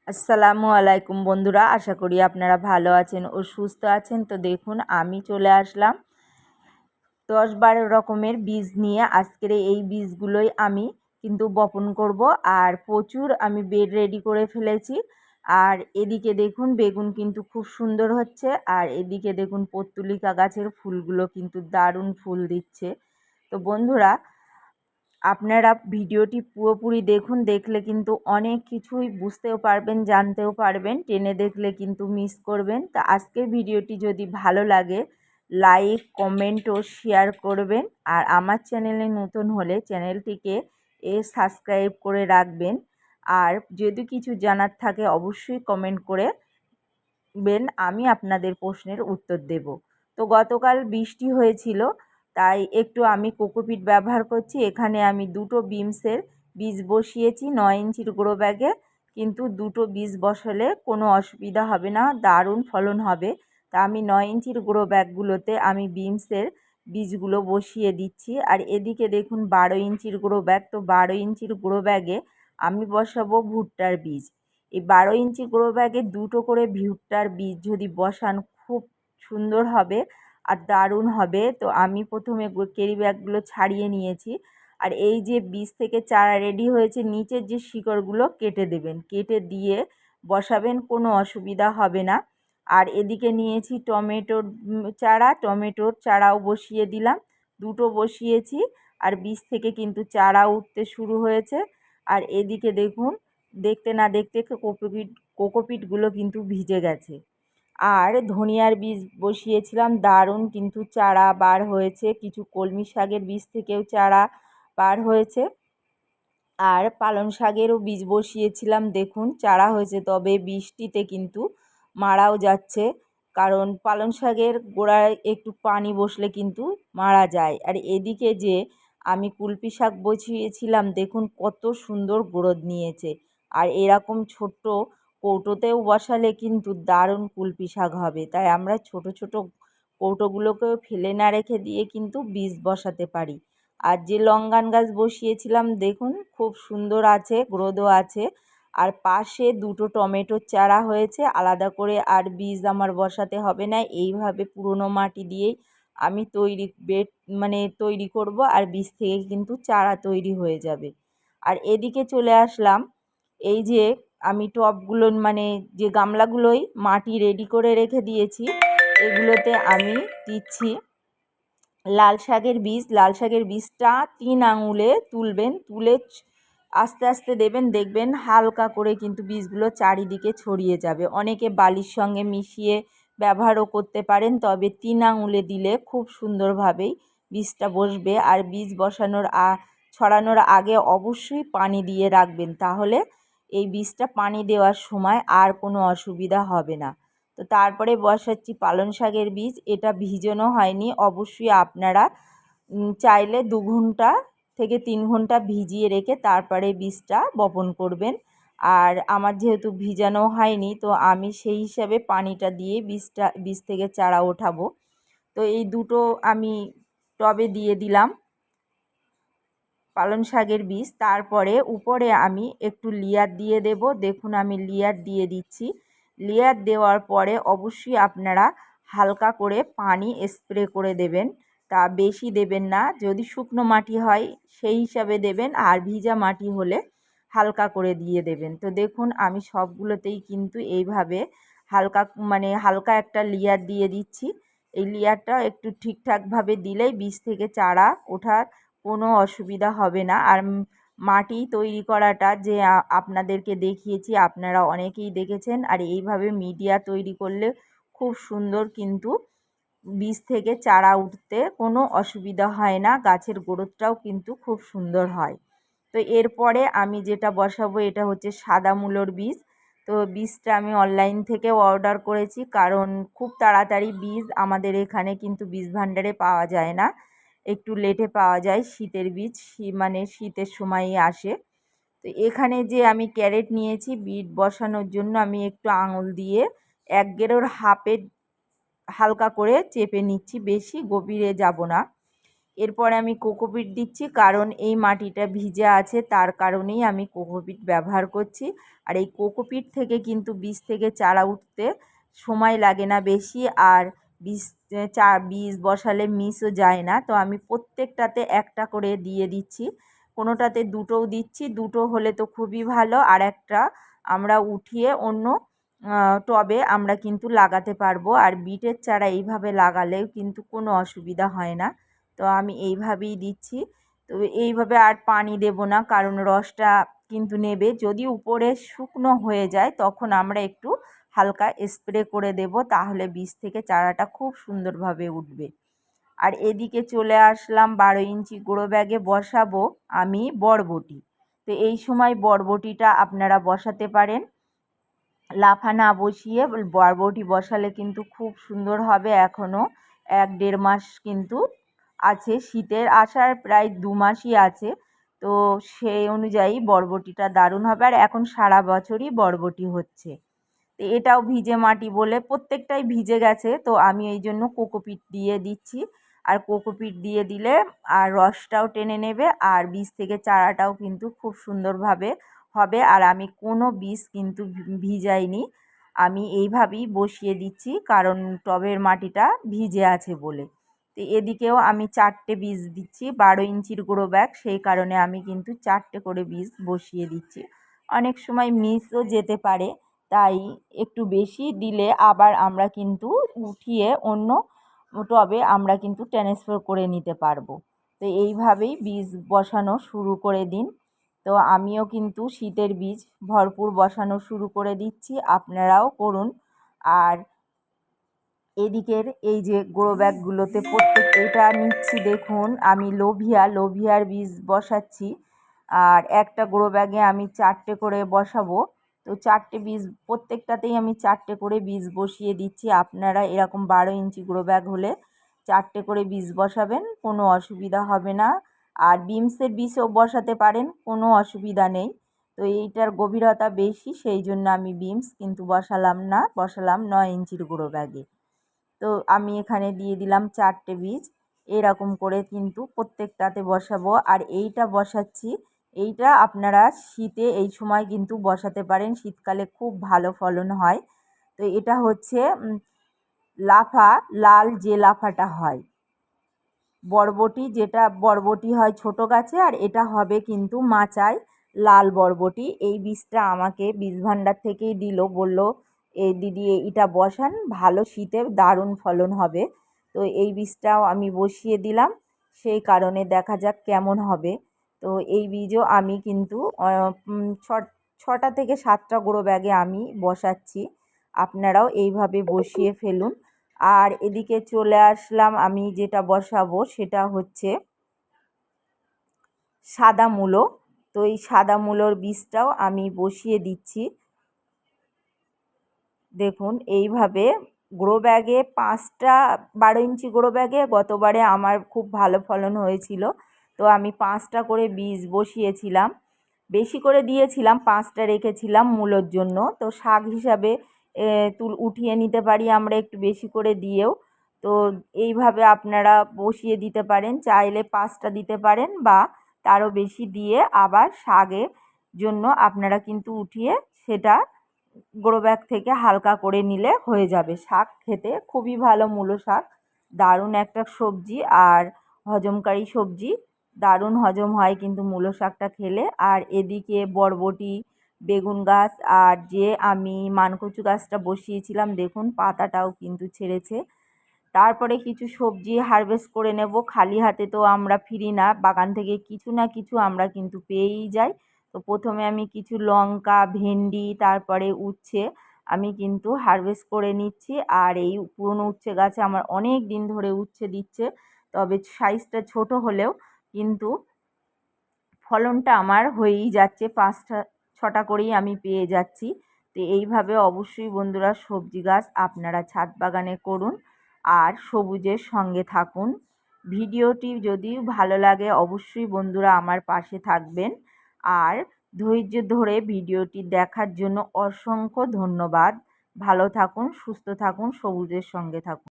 আসসালামু আলাইকুম বন্ধুরা, আশা করি আপনারা ভালো আছেন ও সুস্থ আছেন। তো দেখুন, আমি চলে আসলাম 10-12 রকমের বীজ নিয়ে। আজকের এই বীজগুলোই আমি কিন্তু বপন করব। আর প্রচুর আমি বেড রেডি করে ফেলেছি। আর এদিকে দেখুন, বেগুন কিন্তু খুব সুন্দর হচ্ছে। আর এদিকে দেখুন, পর্তুলিকা গাছের ফুলগুলো কিন্তু দারুণ ফুল দিচ্ছে। তো বন্ধুরা, আপনারা ভিডিওটি পুরোপুরি দেখুন, দেখলে কিন্তু অনেক কিছুই বুঝতেও পারবেন, জানতেও পারবেন। টেনে দেখলে কিন্তু মিস করবেন। তা আজকের ভিডিওটি যদি ভালো লাগে, লাইক, কমেন্ট ও শেয়ার করবেন। আর আমার চ্যানেলে নতুন হলে চ্যানেলটিকে সাবস্ক্রাইব করে রাখবেন। আর যদি কিছু জানার থাকে অবশ্যই কমেন্ট করে বেন, আমি আপনাদের প্রশ্নের উত্তর দেব। তো গতকাল বৃষ্টি হয়েছিল, তাই একটু আমি কোকোপিট ব্যবহার করছি। এখানে আমি 2টো বিমসের বীজ বসিয়েছি 9 ইঞ্চির গ্রো ব্যাগে। কিন্তু 2টো বীজ বসালে কোনো অসুবিধা হবে না, দারুণ ফলন হবে। তা আমি 9 ইঞ্চির গ্রো ব্যাগগুলোতে আমি বিমসের বীজগুলো বসিয়ে দিচ্ছি। আর এদিকে দেখুন 12 ইঞ্চির গ্রো ব্যাগ, তো 12 ইঞ্চির গ্রো ব্যাগে আমি বসাবো ভুট্টার বীজ। এই 12 ইঞ্চি গ্রো ব্যাগে 2টো করে ভুট্টার বীজ যদি বসান, খুব সুন্দর হবে আর দারুণ হবে। তো আমি প্রথমে ক্যারি ব্যাগগুলো ছাড়িয়ে নিয়েছি। আর এই যে বীজ থেকে চারা রেডি হয়েছে, নিচের যে শিকড়গুলো কেটে দেবেন, কেটে দিয়ে বসাবেন, কোনো অসুবিধা হবে না। আর এদিকে নিয়েছি টমেটোর চারা, টমেটোর চারাও বসিয়ে দিলাম, 2টো বসিয়েছি। আর বীজ থেকে কিন্তু চারা উঠতে শুরু হয়েছে। আর এদিকে দেখুন, দেখতে না দেখতে কোকোপিটগুলো কিন্তু ভিজে গেছে। আর ধনিয়ার বীজ বসিয়েছিলাম, দারুণ কিন্তু চারা বার হয়েছে। কিছু কলমি শাকের বীজ থেকেও চারা বার হয়েছে। আর পালং শাকেরও বীজ বসিয়েছিলাম, দেখুন চারা হয়েছে, তবে বৃষ্টিতে কিন্তু মারাও যাচ্ছে। কারণ পালং শাকের গোড়ায় একটু পানি বসলে কিন্তু মারা যায়। আর এদিকে যে আমি কুলপি শাক বসিয়েছিলাম, দেখুন কত সুন্দর গ্রোথ নিয়েছে। আর এরকম ছোট্ট কৌটোতেও বসালে কিন্তু দারুণ কুলপি শাক হবে। তাই আমরা ছোট ছোট কৌটোগুলোকেও ফেলে না রেখে দিয়ে কিন্তু বীজ বসাতে পারি। আর যে লঙ্গান গাছ বসিয়েছিলাম, দেখুন খুব সুন্দর আছে, গ্রোথও আছে। আর পাশে 2টো টমেটোর চারা হয়েছে, আলাদা করে আর বীজ আমার বসাতে হবে না। এইভাবে পুরনো মাটি দিয়েই আমি বেড তৈরি করব। আর বীজ থেকে কিন্তু চারা তৈরি হয়ে যাবে। আর এদিকে চলে আসলাম, এই যে আমি টবগুলো যে গামলাগুলোই মাটি রেডি করে রেখে দিয়েছি, এগুলোতে আমি দিচ্ছি লাল শাকের বীজ। লাল শাকের বীজটা 3 আঙুলে তুলবেন, তুলে আস্তে আস্তে দেবেন, দেখবেন হালকা করে কিন্তু বীজগুলো চারিদিকে ছড়িয়ে যাবে। অনেকে বালির সঙ্গে মিশিয়ে ব্যবহারও করতে পারেন, তবে 3 আঙুলে দিলে খুব সুন্দরভাবেই বীজটা বসবে। আর বীজ ছড়ানোর আগে অবশ্যই পানি দিয়ে রাখবেন, তাহলে এই বীজটা পানি দেওয়ার সময় আর কোনো অসুবিধা হবে না। তো তারপরে বসাচ্ছি পালং শাকের বীজ। এটা ভিজানো হয়নি, অবশ্যই আপনারা চাইলে 2 ঘন্টা থেকে 3 ঘন্টা ভিজিয়ে রেখে তারপরে বীজটা বপন করবেন। আর আমার যেহেতু ভিজানো হয়নি, তো আমি সেই হিসাবে পানিটা দিয়ে বীজ থেকে চারা ওঠাবো। তো এই 2টো আমি টবে দিয়ে দিলাম পালং শাকের বীজ। তারপরে উপরে আমি একটু লেয়ার দিয়ে দেব। দেখুন আমি লেয়ার দিয়ে দিচ্ছি। লেয়ার দেওয়ার পরে অবশ্যই আপনারা হালকা করে পানি স্প্রে করে দেবেন, তা বেশি দেবেন না। যদি শুকনো মাটি হয় সেই হিসাবে দেবেন, আর ভিজা মাটি হলে হালকা করে দিয়ে দেবেন। তো দেখুন আমি সবগুলোতেই কিন্তু এইভাবে হালকা একটা লেয়ার দিয়ে দিচ্ছি। এই লেয়ারটা একটু ঠিকঠাকভাবে দিলেই বীজ থেকে চারা ওঠার কোনো অসুবিধা হবে না। আর মাটি তৈরি করাটা যে আপনাদেরকে দেখিয়েছি, আপনারা অনেকেই দেখেছেন। আর এইভাবে মিডিয়া তৈরি করলে খুব সুন্দর কিন্তু বীজ থেকে চারা উঠতে কোনো অসুবিধা হয় না, গাছের গ্রোথটাও কিন্তু খুব সুন্দর হয়। তো এরপরে আমি যেটা বসাবো, এটা হচ্ছে সাদা মূলোর বীজ। তো বীজটা আমি অনলাইন থেকে অর্ডার করেছি, কারণ খুব তাড়াতাড়ি বীজ আমাদের এখানে কিন্তু বীজ ভাণ্ডারে পাওয়া যায় না, একটু লেটে পাওয়া যায়। শীতের বীজ শীতের সময়ই আসে। তো এখানে যে আমি ক্যারেট নিয়েছি বীজ বসানোর জন্য, আমি একটু আঙুল দিয়ে 1 গেরোর হাফে হালকা করে চেপে নিচ্ছি, বেশি গভীরে যাব না। এরপরে আমি কোকোপিট দিচ্ছি, কারণ এই মাটিটা ভিজে আছে তার কারণেই আমি কোকোপিট ব্যবহার করছি। আর এই কোকোপিট থেকে কিন্তু বীজ থেকে চারা উঠতে সময় লাগে না বেশি, আর বীজ বসালে মিসও যায় না। তো আমি প্রত্যেকটাতে একটা করে দিয়ে দিচ্ছি, কোনোটাতে দুটোও দিচ্ছি, দুটো হলে তো খুবই ভালো। আর একটা আমরা উঠিয়ে অন্য টবে আমরা কিন্তু লাগাতে পারবো। আর বিটের চারা এইভাবে লাগালেও কিন্তু কোনো অসুবিধা হয় না। তো আমি এইভাবেই দিচ্ছি। তো এইভাবে আর পানি দেব না, কারণ রসটা কিন্তু নেবে। যদি উপরে শুকনো হয়ে যায় তখন আমরা একটু হালকা স্প্রে করে দেব, তাহলে বীজ থেকে চারাটা খুব সুন্দরভাবে উঠবে। আর এদিকে চলে আসলাম 12 ইঞ্চি গ্রো ব্যাগে বসাবো আমি বরবটি। তো এই সময় বরবটিটা আপনারা বসাতে পারেন লাফা না বসিয়ে। বরবটি বসালে কিন্তু খুব সুন্দর হবে। এখনও 1-1.5 মাস কিন্তু আছে, শীতের আসার প্রায় 2 মাসই আছে। তো সেই অনুযায়ী বরবটিটা দারুণ হবে। আর এখন সারা বছরই বরবটি হচ্ছে। তো এটাও ভিজে মাটি বলে প্রত্যেকটাই ভিজে গেছে, তো আমি এই জন্য কোকোপিট দিয়ে দিচ্ছি। আর কোকোপিট দিয়ে দিলে আর রসটাও টেনে নেবে, আর বীজ থেকে চারাটাও কিন্তু খুব সুন্দরভাবে হবে। আর আমি কোনো বীজ কিন্তু ভিজাইনি, আমি এইভাবেই বসিয়ে দিচ্ছি, কারণ টবের মাটিটা ভিজে আছে বলে। তো এদিকেও আমি 4টে বীজ দিচ্ছি, 12 ইঞ্চির গ্রো ব্যাগ, সেই কারণে আমি কিন্তু 4টে করে বীজ বসিয়ে দিচ্ছি। অনেক সময় মিসও যেতে পারে, তাই একটু বেশি দিলে আবার আমরা কিন্তু উঠিয়ে অন্য টবে আমরা কিন্তু ট্রান্সফার করে নিতে পারবো। তো এইভাবেই বীজ বসানো শুরু করে দিন। তো আমিও কিন্তু শীতের বীজ ভরপুর বসানো শুরু করে দিচ্ছি, আপনারাও করুন। আর এদিকের এই যে গ্রো ব্যাগগুলোতে এটা নিচ্ছি, দেখুন আমি লোভিয়ার বীজ বসাচ্ছি। আর একটা গ্রো ব্যাগে আমি 4টে করে বসাবো। তো 4টে বীজ প্রত্যেকটাতেই আমি 4টে করে বীজ বসিয়ে দিচ্ছি। আপনারা এরকম 12 ইঞ্চি গ্রো ব্যাগ হলে 4টে করে বীজ বসাবেন, কোনো অসুবিধা হবে না। আর বিমসের বীজও বসাতে পারেন, কোনো অসুবিধা নেই। তো এইটার গভীরতা বেশি, সেই জন্য আমি বিমস কিন্তু বসালাম 9 ইঞ্চির গ্রো ব্যাগে। তো আমি এখানে দিয়ে দিলাম 4টে বীজ, এরকম করে কিন্তু প্রত্যেকটাতে বসাবো। আর এইটা বসাচ্ছি, এইটা আপনারা শীতে এই সময় কিন্তু বসাতে পারেন, শীতকালে খুব ভালো ফলন হয়। তো এটা হচ্ছে লাল যে লাফাটা হয়, বরবটি হয় ছোট গাছে, আর এটা হবে কিন্তু মাচায় লাল বরবটি। এই বীজটা আমাকে বীজ ভাণ্ডার থেকেই দিল, বলল এই দিদি এটা বসান, ভালো শীতে দারুণ ফলন হবে। তো এই বীজটাও আমি বসিয়ে দিলাম, সেই কারণে দেখা যাক কেমন হবে। তো এই বীজও আমি কিন্তু 6টা থেকে 7টা গ্রো ব্যাগে আমি বসাচ্ছি, আপনারাও এইভাবে বসিয়ে ফেলুন। আর এদিকে চলে আসলাম, আমি যেটা বসাবো সেটা হচ্ছে সাদা মূলো। তো এই সাদা মূলোর বীজটাও আমি বসিয়ে দিচ্ছি। দেখুন এইভাবে গ্রো ব্যাগে 5টা 12 ইঞ্চি গ্রো ব্যাগে গতবারে আমার খুব ভালো ফলন হয়েছিল। তো আমি 5টা করে বীজ বসিয়েছিলাম, বেশি করে দিয়েছিলাম, 5টা রেখেছিলাম মূলোর জন্য। তো শাক হিসাবে উঠিয়ে নিতে পারি আমরা একটু বেশি করে দিয়েও। তো এইভাবে আপনারা বসিয়ে দিতে পারেন, চাইলে 5টা দিতে পারেন বা তারও বেশি দিয়ে আবার শাকের জন্য আপনারা কিন্তু উঠিয়ে সেটা গ্রো ব্যাগ থেকে হালকা করে নিলে হয়ে যাবে। শাক খেতে খুবই ভালো, মূলো শাক দারুণ একটা সবজি আর হজমকারী সবজি, দারুণ হজম হয় কিন্তু মূলো শাকটা খেলে। আর এদিকে বরবটি, বেগুন গাছ, আর যে আমি মানকচু গাছটা বসিয়েছিলাম দেখুন পাতাটাও কিন্তু ছেড়েছে। তারপরে কিছু সবজি হারভেস্ট করে নেব, খালি হাতে তো আমরা ফিরি না, বাগান থেকে কিছু না কিছু আমরা কিন্তু পেয়েই যাই। তো প্রথমে আমি কিছু লঙ্কা, ভেন্ডি, তারপরে উচ্ছে আমি কিন্তু হারভেস্ট করে নিচ্ছি। আর এই পুরনো উচ্ছে গাছে আমার অনেক দিন ধরে উচ্ছে দিচ্ছে, তবে সাইজটা ছোট হলেও কিন্তু ফলনটা আমার হয়েই যাচ্ছে, 5টা 6টা করেই আমি পেয়ে যাচ্ছি। তো এইভাবে অবশ্যই বন্ধুরা সবজি গাছ আপনারা ছাদ বাগানে করুন আর সবুজের সঙ্গে থাকুন। ভিডিওটি যদি ভালো লাগে অবশ্যই বন্ধুরা আমার পাশে থাকবেন। আর ধৈর্য ধরে ভিডিওটি দেখার জন্য অসংখ্য ধন্যবাদ। ভালো থাকুন, সুস্থ থাকুন, সবুজের সঙ্গে থাকুন।